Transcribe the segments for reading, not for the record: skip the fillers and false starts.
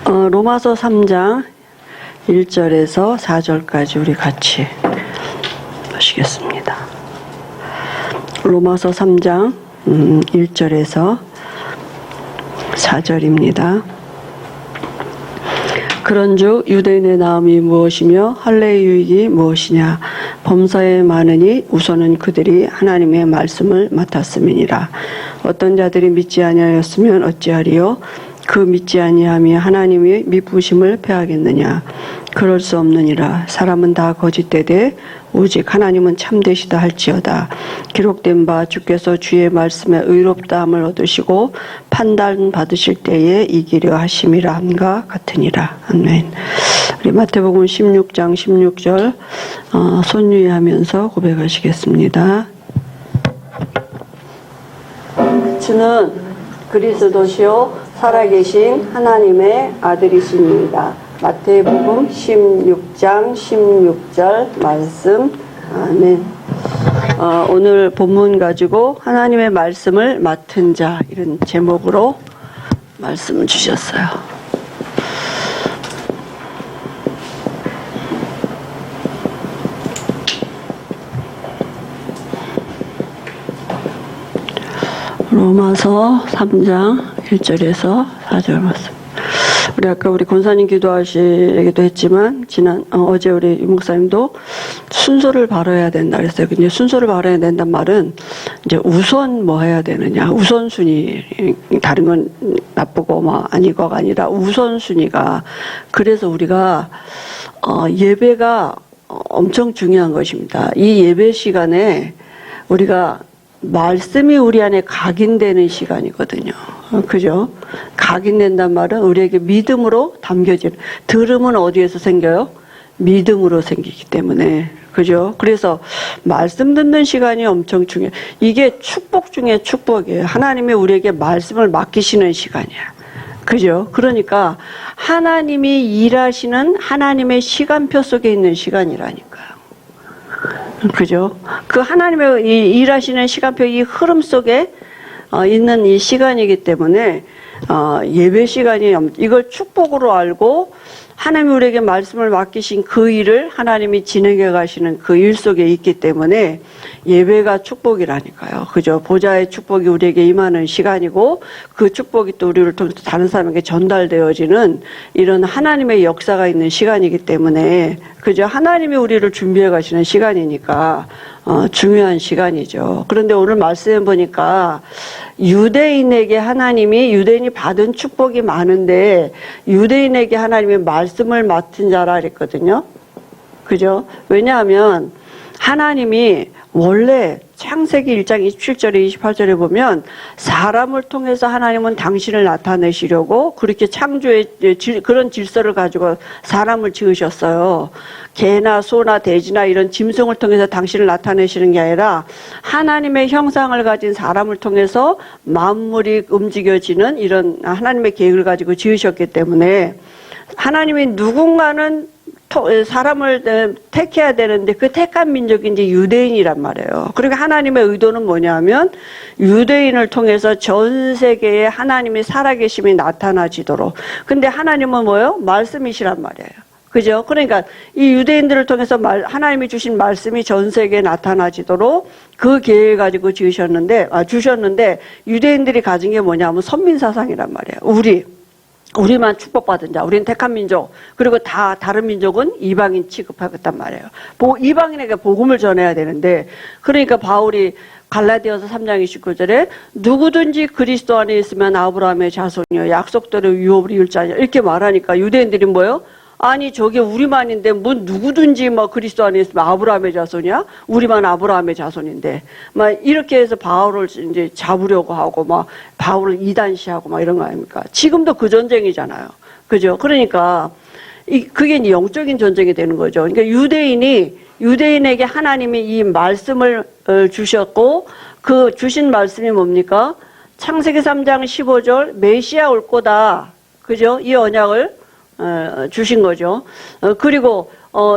로마서 3장 1절에서 4절까지 우리 같이 보시겠습니다. 로마서 3장 1절에서 4절입니다. 그런즉 유대인의 나음이 무엇이며 할례의 유익이 무엇이냐? 범사에 많으니 우선은 그들이 하나님의 말씀을 맡았음이니라. 어떤 자들이 믿지 아니하였으면 어찌하리요? 그 믿지 아니함이 하나님의 미부심을 패하겠느냐? 그럴 수 없느니라. 사람은 다 거짓되되 오직 하나님은 참되시다 할지어다. 기록된 바 주께서 주의 말씀에 의롭다함을 얻으시고 판단 받으실 때에 이기려 하심이라 함과 같으니라. 아멘. 우리 마태복음 16장 16절 손유의하면서 고백하시겠습니다. 주는 그리스도시요 살아계신 하나님의 아들이십니다. 마태복음 16장 16절 말씀. 아멘. 오늘 본문 가지고 하나님의 말씀을 맡은 자, 이런 제목으로 말씀을 주셨어요. 로마서 3장 1절에서 4절 말씀. 우리 권사님 기도하시기도 했지만 어제 우리 유 목사님도 순서를 바라야 된다 그랬어요. 근데 순서를 바라야 된다는 말은 이제 우선 뭐 해야 되느냐, 우선순위, 다른 건 나쁘고 아니고가 아니라 우선순위가. 그래서 우리가 예배가 엄청 중요한 것입니다. 이 예배 시간에 우리가 말씀이 우리 안에 각인되는 시간이거든요. 그죠? 각인된단 말은 우리에게 믿음으로 담겨지는. 들음은 어디에서 생겨요? 믿음으로 생기기 때문에. 그죠? 그래서 말씀 듣는 시간이 엄청 중요해요. 이게 축복 중에 축복이에요. 하나님이 우리에게 말씀을 맡기시는 시간이야. 그죠? 그러니까 하나님이 일하시는 하나님의 시간표 속에 있는 시간이라니까요. 그죠? 그 하나님의 일하시는 시간표, 이 흐름 속에 있는 이 시간이기 때문에 예배 시간이 이걸 축복으로 알고 하나님이 우리에게 말씀을 맡기신 그 일을 하나님이 진행해 가시는 그 일 속에 있기 때문에 예배가 축복이라니까요. 그죠? 보좌의 축복이 우리에게 임하는 시간이고 그 축복이 또 우리를 통해서 다른 사람에게 전달되어지는 이런 하나님의 역사가 있는 시간이기 때문에, 그죠? 하나님이 우리를 준비해 가시는 시간이니까 중요한 시간이죠. 그런데 오늘 말씀해 보니까 유대인에게 유대인이 받은 축복이 많은데 유대인에게 하나님이 말씀을 맡은 자라 그랬거든요. 그죠? 왜냐하면 하나님이 원래 창세기 1장 27절에 28절에 보면 사람을 통해서 하나님은 당신을 나타내시려고 그렇게 창조의 그런 질서를 가지고 사람을 지으셨어요. 개나 소나 돼지나 이런 짐승을 통해서 당신을 나타내시는 게 아니라 하나님의 형상을 가진 사람을 통해서 만물이 움직여지는 이런 하나님의 계획을 가지고 지으셨기 때문에 하나님이 누군가는 사람을 택해야 되는데 그 택한 민족이 이제 유대인이란 말이에요. 그러니까 하나님의 의도는 뭐냐면 유대인을 통해서 전 세계에 하나님이 살아계심이 나타나지도록. 근데 하나님은 뭐예요? 말씀이시란 말이에요. 그죠? 그러니까 이 유대인들을 통해서 하나님이 주신 말씀이 전 세계에 나타나지도록 그 계획을 가지고 주셨는데 유대인들이 가진 게 뭐냐면 선민사상이란 말이에요. 우리만 축복받은 자, 우리는 택한 민족, 그리고 다른 민족은 이방인 취급하겠단 말이에요. 이방인에게 복음을 전해야 되는데, 그러니까 바울이 갈라디아서 3장 29절에 누구든지 그리스도 안에 있으면 아브라함의 자손이요 약속대로 유업을 이을 자냐, 이렇게 말하니까 유대인들이 뭐예요? 아니 저게 우리만인데 누구든지 그리스도 안에 있으면 아브라함의 자손이야? 우리만 아브라함의 자손인데 이렇게 해서 바울을 이제 잡으려고 하고 바울을 이단시하고 이런 거 아닙니까? 지금도 그 전쟁이잖아요. 그죠? 그러니까 그게 이제 영적인 전쟁이 되는 거죠. 그러니까 유대인에게 하나님이 이 말씀을 주셨고 그 주신 말씀이 뭡니까? 창세기 3장 15절 메시아 올 거다. 그죠? 이 언약을 주신 거죠. 그리고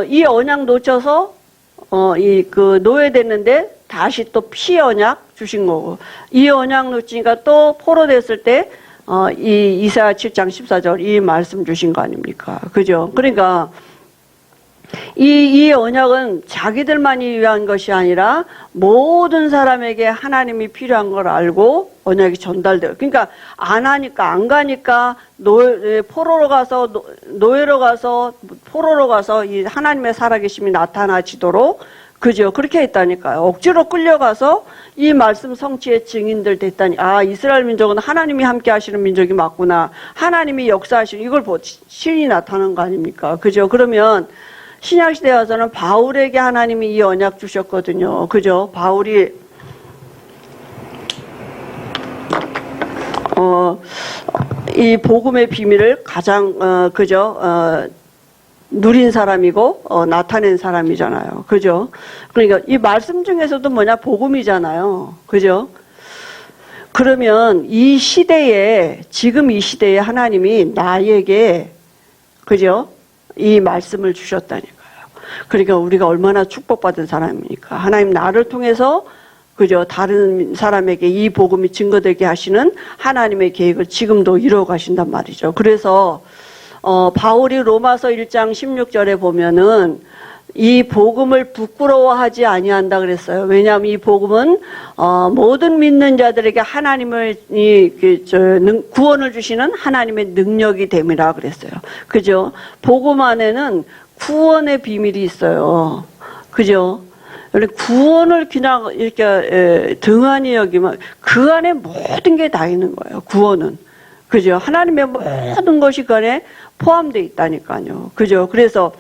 이 언약 놓쳐서 노예됐는데 다시 또 피 언약 주신 거고, 이 언약 놓치니까 또 포로됐을 때 이 이사야 7장 14절 이 말씀 주신 거 아닙니까? 그죠? 그러니까 이 언약은 자기들만이 위한 것이 아니라 모든 사람에게 하나님이 필요한 걸 알고 언약이 전달돼요. 그러니까 안 하니까 안 가니까 포로로 가서 노예로 가서 포로로 가서 이 하나님의 살아계심이 나타나지도록 그죠? 그렇게 했다니까요. 억지로 끌려가서 이 말씀 성취의 증인들 됐다니. 아, 이스라엘 민족은 하나님이 함께 하시는 민족이 맞구나. 하나님이 역사하시는 이걸 신이 나타나는 거 아닙니까? 그죠? 그러면 신약시대에 와서는 바울에게 하나님이 이 언약 주셨거든요. 그죠? 바울이 이 복음의 비밀을 가장 누린 사람이고 나타낸 사람이잖아요. 그죠? 그러니까 이 말씀 중에서도 뭐냐? 복음이잖아요. 그죠? 그러면 이 시대에 지금 이 시대에 하나님이 나에게 그죠? 이 말씀을 주셨다니까요. 그러니까 우리가 얼마나 축복받은 사람입니까? 하나님 나를 통해서 그죠? 다른 사람에게 이 복음이 증거되게 하시는 하나님의 계획을 지금도 이루어 가신단 말이죠. 그래서 바울이 로마서 1장 16절에 보면은 이 복음을 부끄러워하지 아니한다 그랬어요. 왜냐하면 이 복음은 모든 믿는 자들에게 하나님을 구원을 주시는 하나님의 능력이 됨이라 그랬어요. 그죠? 복음 안에는 구원의 비밀이 있어요. 그죠? 구원을 그냥 이렇게 등한히 여기면 그 안에 모든 게 다 있는 거예요. 구원은. 그죠? 하나님의 모든 것이 그 안에 포함되어 있다니까요. 그죠? 그래서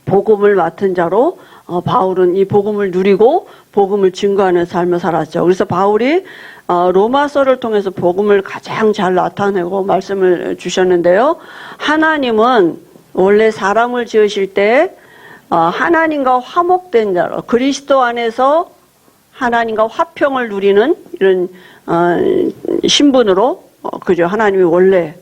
복음을 맡은 자로 바울은 이 복음을 누리고 복음을 증거하는 삶을 살았죠. 그래서 바울이 로마서를 통해서 복음을 가장 잘 나타내고 말씀을 주셨는데요. 하나님은 원래 사람을 지으실 때 하나님과 화목된 자로 그리스도 안에서 하나님과 화평을 누리는 이런 신분으로 그죠? 하나님이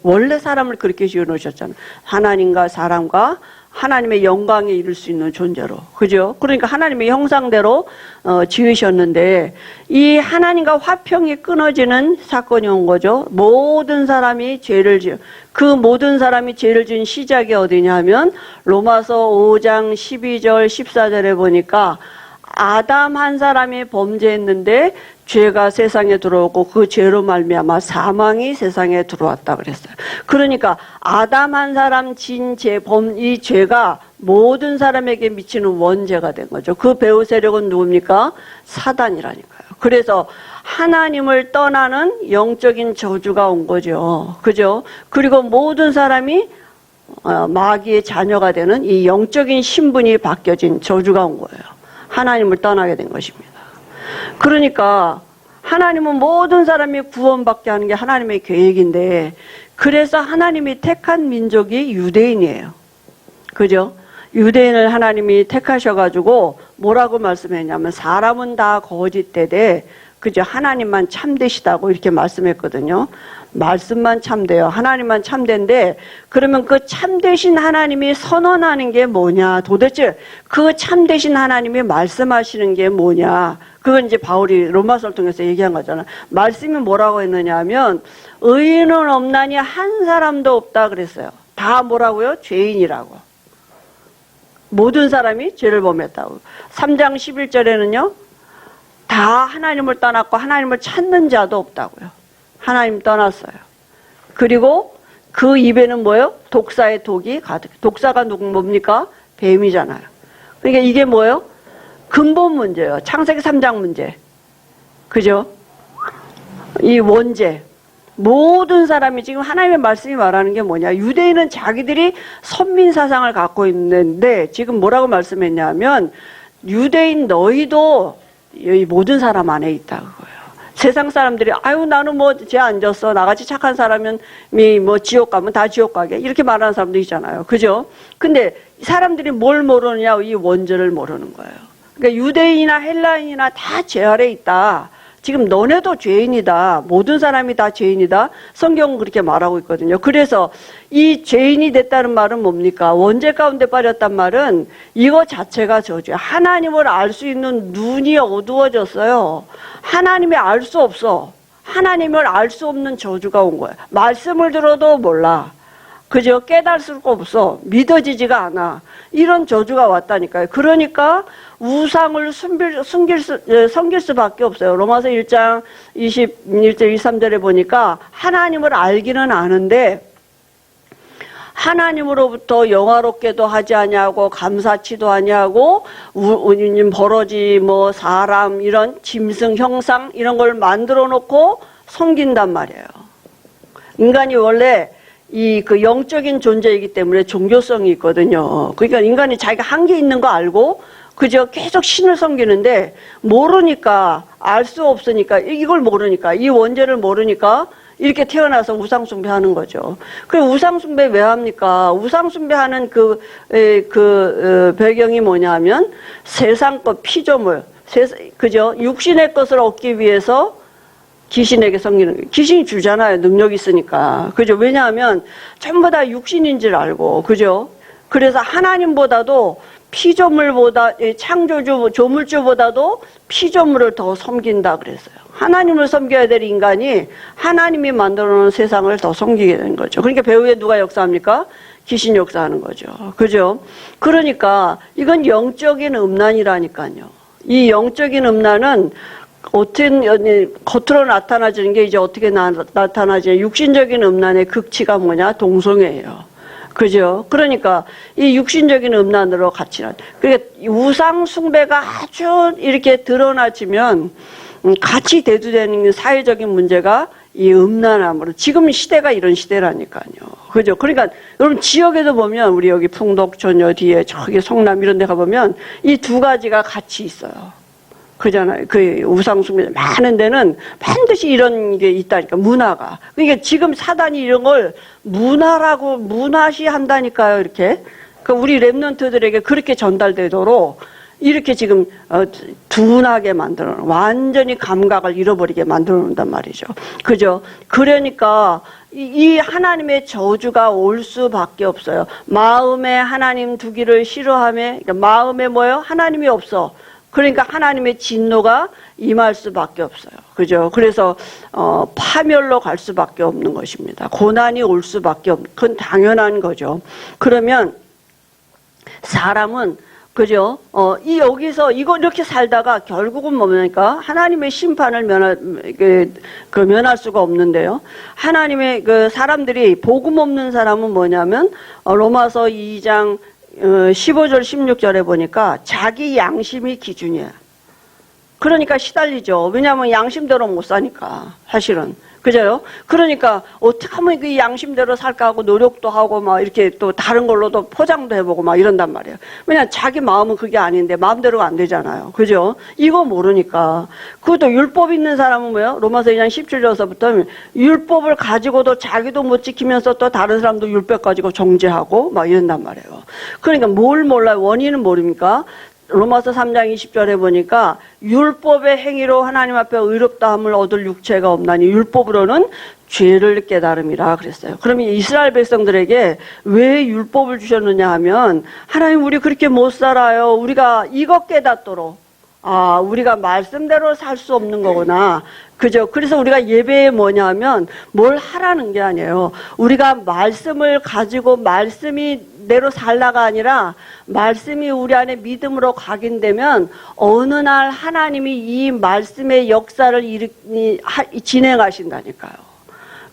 원래 사람을 그렇게 지어 놓으셨잖아요. 하나님과 사람과 하나님의 영광에 이를 수 있는 존재로. 그죠? 그러니까 하나님의 형상대로 지으셨는데 이 하나님과 화평이 끊어지는 사건이 온 거죠. 모든 사람이 죄를 지어 그 모든 사람이 죄를 지은 시작이 어디냐 하면 로마서 5장 12절 14절에 보니까 아담 한 사람이 범죄했는데 죄가 세상에 들어오고 그 죄로 말미암아 사망이 세상에 들어왔다 그랬어요. 그러니까 아담 한 사람 진 죄, 이 죄가 모든 사람에게 미치는 원죄가 된 거죠. 그 배후 세력은 누굽니까? 사단이라니까요. 그래서 하나님을 떠나는 영적인 저주가 온 거죠. 그죠? 그리고 모든 사람이 마귀의 자녀가 되는 이 영적인 신분이 바뀌어진 저주가 온 거예요. 하나님을 떠나게 된 것입니다. 그러니까 하나님은 모든 사람이 구원받게 하는 게 하나님의 계획인데 그래서 하나님이 택한 민족이 유대인이에요. 그죠? 유대인을 하나님이 택하셔가지고 뭐라고 말씀했냐면 사람은 다 거짓되되 그죠? 하나님만 참되시다고 이렇게 말씀했거든요. 말씀만 참돼요. 하나님만 참된데 그러면 그 참되신 하나님이 선언하는 게 뭐냐? 도대체 그 참되신 하나님이 말씀하시는 게 뭐냐? 그건 이제 바울이 로마서를 통해서 얘기한 거잖아. 말씀이 뭐라고 했느냐 하면 의인은 없나니 한 사람도 없다 그랬어요. 다 뭐라고요? 죄인이라고. 모든 사람이 죄를 범했다고. 3장 11절에는요. 다 하나님을 떠났고 하나님을 찾는 자도 없다고요. 하나님 떠났어요. 그리고 그 입에는 뭐예요? 독사의 독이 가득. 독사가 뭡니까? 뱀이잖아요. 그러니까 이게 뭐예요? 근본 문제예요. 창세기 3장 문제. 그죠? 이 원죄. 모든 사람이 지금 하나님의 말씀이 말하는 게 뭐냐? 유대인은 자기들이 선민 사상을 갖고 있는데 지금 뭐라고 말씀했냐면 유대인 너희도 이 모든 사람 안에 있다 그거예요. 세상 사람들이 아유 나는 뭐 죄 안 졌어 나같이 착한 사람은 뭐 지옥 가면 다 지옥 가게 이렇게 말하는 사람도 있잖아요. 그죠? 근데 사람들이 뭘 모르느냐? 이 원죄를 모르는 거예요. 그러니까 유대인이나 헬라인이나 다 죄 아래 있다. 지금 너네도 죄인이다. 모든 사람이 다 죄인이다. 성경은 그렇게 말하고 있거든요. 그래서 이 죄인이 됐다는 말은 뭡니까? 원죄 가운데 빠졌단 말은 이거 자체가 저주야. 하나님을 알 수 있는 눈이 어두워졌어요. 하나님이 알 수 없어. 하나님을 알 수 없는 저주가 온 거예요. 말씀을 들어도 몰라. 그죠? 깨달을 수가 없어. 믿어지지가 않아. 이런 저주가 왔다니까요. 그러니까 우상을 섬길 수밖에 없어요. 로마서 1장 21절 23절에 보니까 하나님을 알기는 아는데 하나님으로부터 영화롭게도 하지 아니하고 감사치도 아니하고 버러지 뭐 사람 이런 짐승 형상 이런 걸 만들어 놓고 섬긴단 말이에요. 인간이 원래 그 영적인 존재이기 때문에 종교성이 있거든요. 그러니까 인간이 자기가 한계 있는 거 알고 그저 계속 신을 섬기는데 모르니까 알 수 없으니까 이걸 모르니까 이 원죄를 모르니까 이렇게 태어나서 우상숭배하는 거죠. 그 우상숭배 왜 합니까? 우상숭배하는 배경이 뭐냐면 세상 것 피조물, 그죠? 육신의 것을 얻기 위해서 귀신에게 섬기는 거예요. 귀신이 주잖아요. 능력이 있으니까. 그죠? 왜냐하면 전부 다 육신인 줄 알고. 그죠? 그래서 하나님보다도 피조물보다, 창조주, 조물주보다도 피조물을 더 섬긴다 그랬어요. 하나님을 섬겨야 될 인간이 하나님이 만들어 놓은 세상을 더 섬기게 되는 거죠. 그러니까 배후에 누가 역사합니까? 귀신 역사하는 거죠. 그죠? 그러니까 이건 영적인 음란이라니까요. 이 영적인 음란은 겉으로 나타나지는 게 이제 어떻게 나타나지? 육신적인 음란의 극치가 뭐냐? 동성애예요. 그죠? 그러니까 이 육신적인 음란으로 같이 그러니까 우상 숭배가 아주 이렇게 드러나지면 같이 대두되는 사회적인 문제가 이 음란함으로 지금 시대가 이런 시대라니까요. 그죠? 그러니까 여러분 지역에도 보면 우리 여기 풍덕전여 뒤에 저기 성남 이런 데 가보면 이 두 가지가 같이 있어요. 그잖아요. 그 우상숭배 많은 데는 반드시 이런 게 있다니까 문화가. 그러니까 지금 사단이 이런 걸 문화라고 문화시 한다니까요. 이렇게. 그러니까 우리 랩런트들에게 그렇게 전달되도록 이렇게 지금 둔하게 만들어 완전히 감각을 잃어버리게 만들어 놓는단 말이죠. 그죠? 그러니까 이 하나님의 저주가 올 수밖에 없어요. 마음에 하나님 두기를 싫어하며 그러니까 마음에 뭐예요? 하나님이 없어. 그러니까 하나님의 진노가 임할 수밖에 없어요. 그죠? 그래서 파멸로 갈 수밖에 없는 것입니다. 고난이 올 수밖에 없는 그건 당연한 거죠. 그러면 사람은 그죠? 여기서 이렇게 살다가 결국은 뭡니까? 하나님의 심판을 면할 수가 없는데요. 하나님의 사람들이 복음 없는 사람은 뭐냐면 로마서 2장 15절 16절에 보니까 자기 양심이 기준이야. 그러니까 시달리죠. 왜냐하면 양심대로 못 사니까 사실은. 그죠? 그러니까 어떻게 하면 그 양심대로 살까 하고 노력도 하고 막 이렇게 또 다른 걸로도 포장도 해보고 막 이런단 말이에요. 왜냐 자기 마음은 그게 아닌데 마음대로가 안 되잖아요. 그죠? 이거 모르니까. 그것도 율법 있는 사람은 뭐예요? 로마서 2장 17절서부터 율법을 가지고도 자기도 못 지키면서 또 다른 사람도 율법 가지고 정죄하고 막 이런단 말이에요. 그러니까 뭘 몰라요? 원인은 모릅니까? 로마서 3장 20절에 보니까 율법의 행위로 하나님 앞에 의롭다함을 얻을 육체가 없나니 율법으로는 죄를 깨달음이라 그랬어요. 그러면 이스라엘 백성들에게 왜 율법을 주셨느냐 하면 하나님 우리 그렇게 못 살아요. 우리가 이것 깨닫도록 우리가 말씀대로 살 수 없는 거구나. 그죠? 그래서 우리가 예배에 뭐냐면 뭘 하라는 게 아니에요. 우리가 말씀을 가지고 말씀이 대로 살라가 아니라 말씀이 우리 안에 믿음으로 각인되면 어느 날 하나님이 이 말씀의 역사를 진행하신다니까요.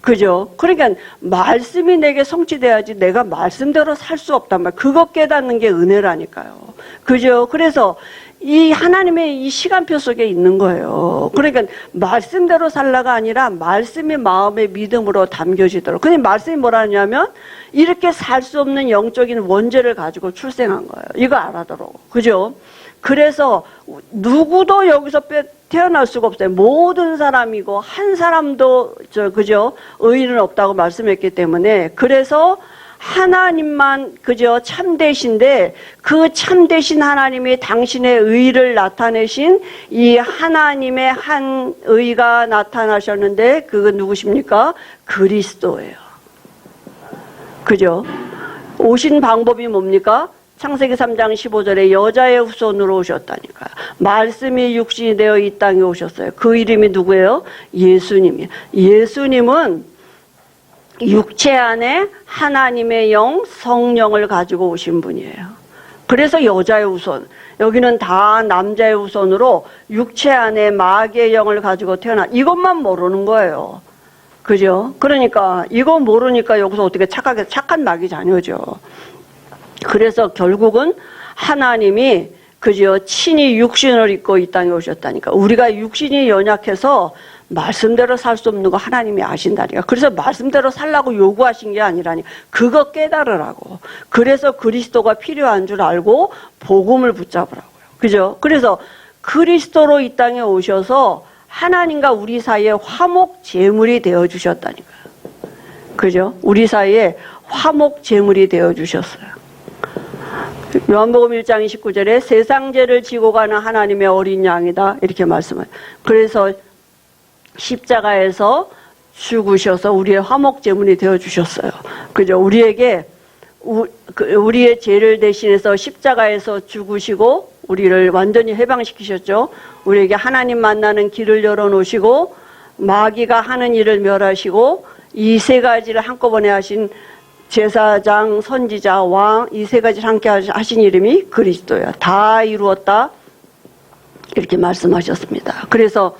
그죠? 그러니까 말씀이 내게 성취돼야지 내가 말씀대로 살 수 없단 말이에요. 그거 깨닫는 게 은혜라니까요. 그죠? 그래서 이 하나님의 이 시간표 속에 있는 거예요. 그러니까 말씀대로 살라가 아니라 말씀이 마음의 믿음으로 담겨지도록. 근데 말씀이 뭐라냐면 이렇게 살 수 없는 영적인 원죄를 가지고 출생한 거예요. 이거 알아도록. 그죠? 그래서 누구도 여기서 태어날 수가 없어요. 모든 사람이고 한 사람도 그죠? 의인은 없다고 말씀했기 때문에 그래서 하나님만 그저 참되신데 그 참되신 하나님이 당신의 의를 나타내신 이 하나님의 한 의가 나타나셨는데 그건 누구십니까? 그리스도예요. 그죠? 오신 방법이 뭡니까? 창세기 3장 15절에 여자의 후손으로 오셨다니까요. 말씀이 육신이 되어 이 땅에 오셨어요. 그 이름이 누구예요? 예수님이에요. 예수님은 육체 안에 하나님의 영, 성령을 가지고 오신 분이에요. 그래서 여자의 후손, 여기는 다 남자의 후손으로 육체 안에 마귀의 영을 가지고 태어나, 이것만 모르는 거예요. 그죠? 그러니까 이거 모르니까 여기서 어떻게 착한 마귀 자녀죠. 그래서 결국은 하나님이 그죠? 친히 육신을 입고 이 땅에 오셨다니까. 우리가 육신이 연약해서 말씀대로 살 수 없는 거 하나님이 아신다니까. 그래서 말씀대로 살라고 요구하신 게 아니라니. 그거 깨달으라고. 그래서 그리스도가 필요한 줄 알고 복음을 붙잡으라고요. 그죠? 그래서 그리스도로 이 땅에 오셔서 하나님과 우리 사이에 화목 제물이 되어 주셨다니까요. 그죠? 우리 사이에 화목 제물이 되어 주셨어요. 요한복음 1장 29절에 세상 죄를 지고 가는 하나님의 어린 양이다 이렇게 말씀해요. 그래서 십자가에서 죽으셔서 우리의 화목 제물이 되어 주셨어요. 그죠? 우리에게 우리의 죄를 대신해서 십자가에서 죽으시고 우리를 완전히 해방시키셨죠. 우리에게 하나님 만나는 길을 열어놓으시고 마귀가 하는 일을 멸하시고 이 세 가지를 한꺼번에 하신 제사장, 선지자, 왕, 이 세 가지를 함께 하신 이름이 그리스도야. 다 이루었다 이렇게 말씀하셨습니다. 그래서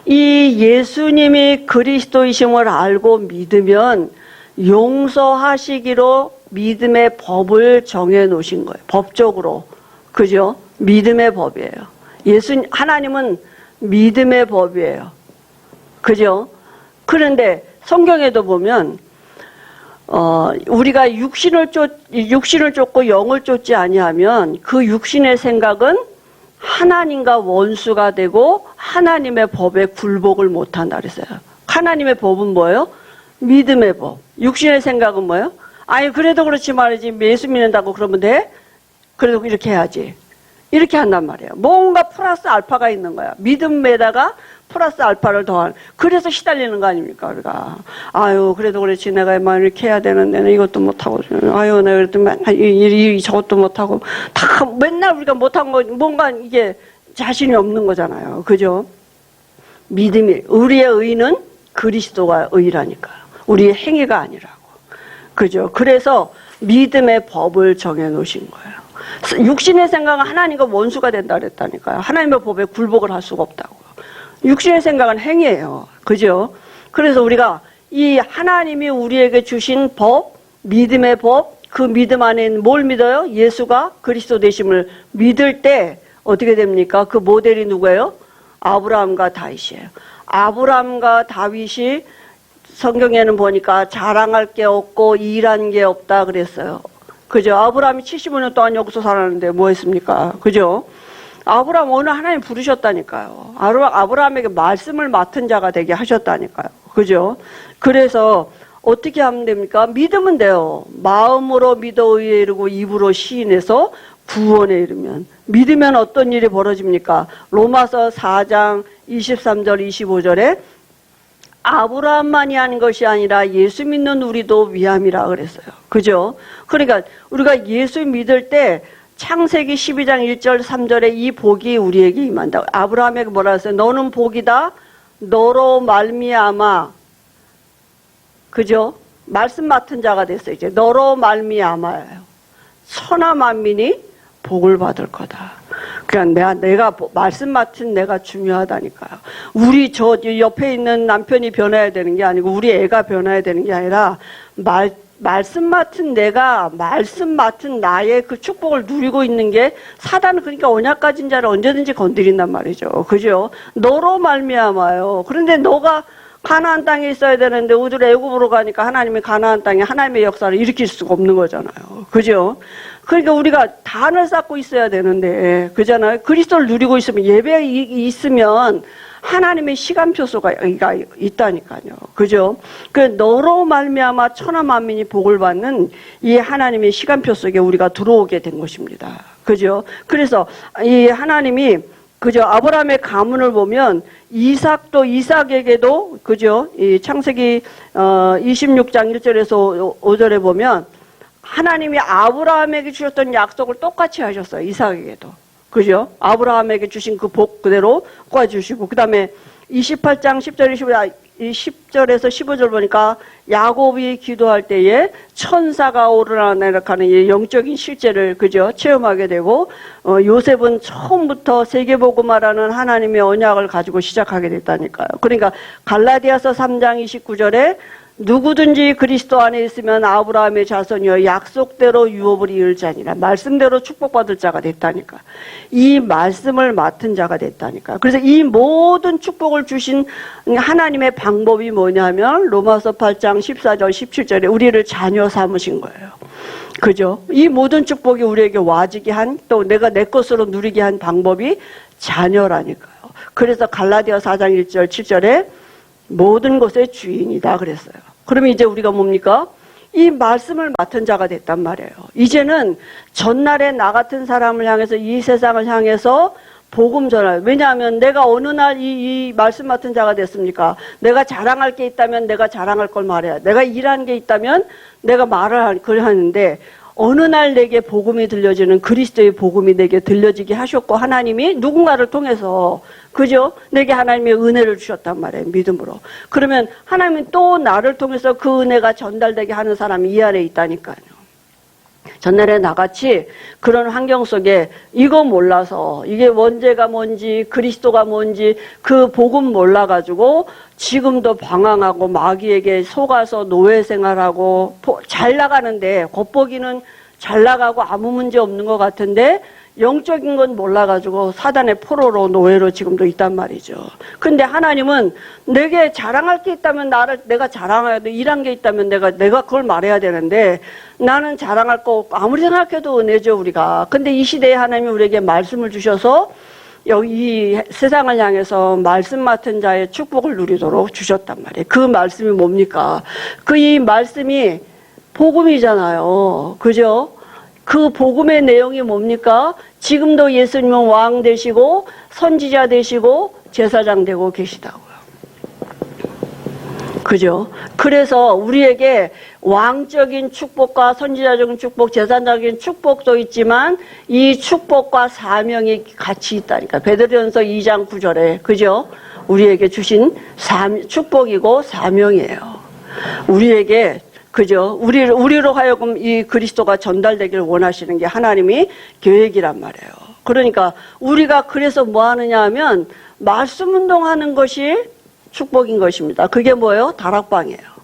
이 예수님이 그리스도이심을 알고 믿으면 용서하시기로 믿음의 법을 정해 놓으신 거예요. 법적으로. 그죠? 믿음의 법이에요. 하나님은 믿음의 법이에요. 그죠? 그런데 성경에도 보면 우리가 육신을 쫓고 영을 쫓지 아니하면 그 육신의 생각은 하나님과 원수가 되고 하나님의 법에 굴복을 못한다 그랬어요. 하나님의 법은 뭐예요? 믿음의 법. 육신의 생각은 뭐예요? 아니 그래도 그렇지 말이지 예수 믿는다고 그러면 돼? 그래도 이렇게 해야지. 이렇게 한단 말이에요. 뭔가 플러스 알파가 있는 거야. 믿음에다가 플러스 알파를 더한. 그래서 시달리는 거 아닙니까 우리가. 아유 그래도 그렇지 내가 이렇게 해야 되는데 이것도 못하고 아유 내가 그래도 맨날 저것도 못하고 다 맨날 우리가 못한 거 뭔가 이게 자신이 없는 거잖아요. 그죠? 믿음이 우리의 의는 그리스도가 의라니까요. 우리의 행위가 아니라고. 그죠? 그래서 믿음의 법을 정해 놓으신 거예요. 육신의 생각은 하나님과 원수가 된다 그랬다니까요. 하나님의 법에 굴복을 할 수가 없다고요. 육신의 생각은 행위예요. 그죠? 그래서 우리가 이 하나님이 우리에게 주신 법, 믿음의 법, 그 믿음 안에 뭘 믿어요? 예수가 그리스도 되심을 믿을 때 어떻게 됩니까? 그 모델이 누구예요? 아브라함과 다윗이에요. 아브라함과 다윗이 성경에는 보니까 자랑할 게 없고 일한 게 없다 그랬어요. 그죠? 아브라함이 75년 동안 여기서 살았는데 뭐 했습니까? 그죠? 아브라함 오늘 하나님 부르셨다니까요. 아브라함에게 말씀을 맡은 자가 되게 하셨다니까요. 그죠? 그래서 어떻게 하면 됩니까? 믿으면 돼요. 마음으로 믿어 의에 이르고 입으로 시인해서 구원에 이르면. 믿으면 어떤 일이 벌어집니까? 로마서 4장 23절 25절에 아브라함만이 하는 것이 아니라 예수 믿는 우리도 위함이라 그랬어요. 그죠? 그러니까 우리가 예수 믿을 때 창세기 12장 1절 3절에 이 복이 우리에게 임한다. 아브라함에게 뭐라 했어요? 너는 복이다. 너로 말미암아. 그죠? 말씀 맡은 자가 됐어요. 이제 너로 말미암아요. 천하 만민이 복을 받을 거다. 그러니까 내가 말씀 맡은 내가 중요하다니까요. 우리 저 옆에 있는 남편이 변해야 되는 게 아니고 우리 애가 변해야 되는 게 아니라 말씀 맡은 내가 말씀 맡은 나의 그 축복을 누리고 있는 게 사단은 그러니까 언약 가진 자를 언제든지 건드린단 말이죠. 그죠? 너로 말미암아요. 그런데 너가 가나안 땅에 있어야 되는데 우리를 애굽으로 가니까 하나님이 가나안 땅에 하나님의 역사를 일으킬 수가 없는 거잖아요. 그죠? 그러니까 우리가 단을 쌓고 있어야 되는데 그잖아요. 그리스도를 누리고 있으면 예배에 있으면 하나님의 시간표소가 있다니까요. 그죠? 그 너로 말미암아 천하 만민이 복을 받는 이 하나님의 시간표 속에 우리가 들어오게 된 것입니다. 그죠? 그래서 이 하나님이 그죠? 아브라함의 가문을 보면 이삭에게도 그죠? 이 창세기 26장 1절에서 5절에 보면 하나님이 아브라함에게 주셨던 약속을 똑같이 하셨어요. 이삭에게도. 그죠? 아브라함에게 주신 그 복 그대로 꿔주시고, 그 다음에 28장 10절에서 15절 보니까 야곱이 기도할 때에 천사가 오르락내락하는 이 영적인 실제를 그죠? 체험하게 되고, 요셉은 처음부터 세계복음화라는 하나님의 언약을 가지고 시작하게 됐다니까요. 그러니까 갈라디아서 3장 29절에 누구든지 그리스도 안에 있으면 아브라함의 자손이여 약속대로 유업을 이을 자니라. 말씀대로 축복받을 자가 됐다니까. 이 말씀을 맡은 자가 됐다니까. 그래서 이 모든 축복을 주신 하나님의 방법이 뭐냐면 로마서 8장 14절 17절에 우리를 자녀 삼으신 거예요. 그죠? 이 모든 축복이 우리에게 와지게 한, 또 내가 내 것으로 누리게 한 방법이 자녀라니까요. 그래서 갈라디아 4장 1절 7절에 모든 것의 주인이다 그랬어요. 그러면 이제 우리가 뭡니까? 이 말씀을 맡은 자가 됐단 말이에요. 이제는 전날에 나 같은 사람을 향해서 이 세상을 향해서 복음 전할. 왜냐하면 내가 어느 날 이 말씀 맡은 자가 됐습니까? 내가 자랑할 게 있다면 내가 자랑할 걸 말해야. 내가 일하는 게 있다면 내가 말을 하는데 어느 날 내게 복음이 들려지는 그리스도의 복음이 내게 들려지게 하셨고 하나님이 누군가를 통해서 그죠? 내게 하나님의 은혜를 주셨단 말이에요. 믿음으로. 그러면 하나님은 또 나를 통해서 그 은혜가 전달되게 하는 사람이 이 안에 있다니까요. 전날에 나같이 그런 환경 속에 이거 몰라서 이게 원죄가 뭔지 그리스도가 뭔지 그 복음 몰라가지고 지금도 방황하고 마귀에게 속아서 노예 생활하고 잘 나가는데 겉보기는 잘 나가고 아무 문제 없는 것 같은데 영적인 건 몰라가지고 사단의 포로로 노예로 지금도 있단 말이죠. 근데 하나님은 내게 자랑할 게 있다면 내가 자랑해야 돼. 일한 게 있다면 내가 그걸 말해야 되는데 나는 자랑할 거 없고 아무리 생각해도 은혜죠 우리가. 근데 이 시대에 하나님이 우리에게 말씀을 주셔서 여기 이 세상을 향해서 말씀 맡은 자의 축복을 누리도록 주셨단 말이에요. 그 말씀이 뭡니까? 그 이 말씀이 복음이잖아요. 그죠? 그 복음의 내용이 뭡니까? 지금도 예수님은 왕 되시고 선지자 되시고 제사장 되고 계시다고요. 그죠? 그래서 우리에게 왕적인 축복과 선지자적인 축복, 제사장적인 축복도 있지만 이 축복과 사명이 같이 있다니까. 베드로전서 2장 9절에 그죠? 우리에게 주신 축복이고 사명이에요. 우리에게 그죠? 우리로 하여금 이 그리스도가 전달되기를 원하시는 게 하나님이 계획이란 말이에요. 그러니까 우리가 그래서 뭐 하느냐 하면 말씀 운동하는 것이 축복인 것입니다. 그게 뭐예요? 다락방이에요.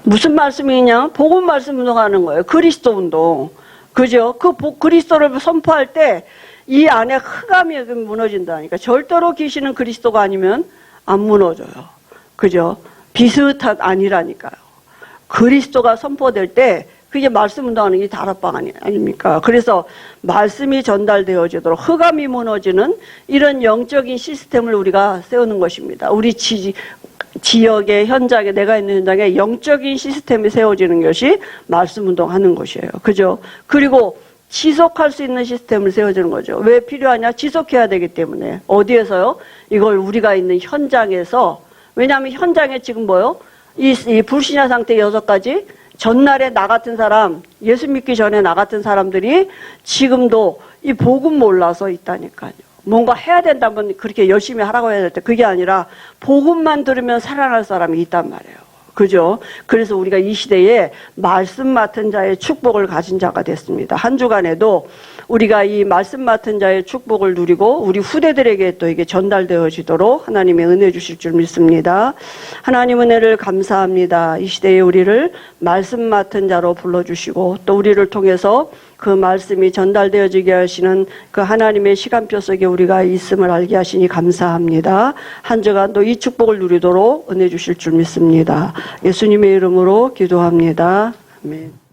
무슨 말씀이냐? 복음 말씀 운동하는 거예요. 그리스도 운동. 그죠? 그리스도를 선포할 때 이 안에 흑암이 무너진다니까. 절대로 계시는 그리스도가 아니면 안 무너져요. 그죠? 비슷한 아니라니까요. 그리스도가 선포될 때 그게 말씀 운동하는 게 다락방 아닙니까? 그래서 말씀이 전달되어지도록 흑암이 무너지는 이런 영적인 시스템을 우리가 세우는 것입니다. 우리 지역의 현장에 내가 있는 현장에 영적인 시스템이 세워지는 것이 말씀 운동하는 것이에요. 그죠? 그리고 지속할 수 있는 시스템을 세워주는 거죠. 왜 필요하냐? 지속해야 되기 때문에. 어디에서요? 이걸 우리가 있는 현장에서. 왜냐하면 현장에 지금 뭐요? 이 불신자 상태 6가지 전날에 나 같은 사람, 예수 믿기 전에 나 같은 사람들이 지금도 이 복음 몰라서 있다니까요. 뭔가 해야 된다면 그렇게 열심히 하라고 해야 될 때 그게 아니라 복음만 들으면 살아날 사람이 있단 말이에요. 그죠? 그래서 우리가 이 시대에 말씀 맡은 자의 축복을 가진 자가 됐습니다. 한 주간에도 우리가 이 말씀 맡은 자의 축복을 누리고 우리 후대들에게 또 이게 전달되어지도록 하나님의 은혜 주실 줄 믿습니다. 하나님 은혜를 감사합니다. 이 시대에 우리를 말씀 맡은 자로 불러주시고 또 우리를 통해서 그 말씀이 전달되어지게 하시는 그 하나님의 시간표 속에 우리가 있음을 알게 하시니 감사합니다. 한 주간도 이 축복을 누리도록 은혜 주실 줄 믿습니다. 예수님의 이름으로 기도합니다. 아멘.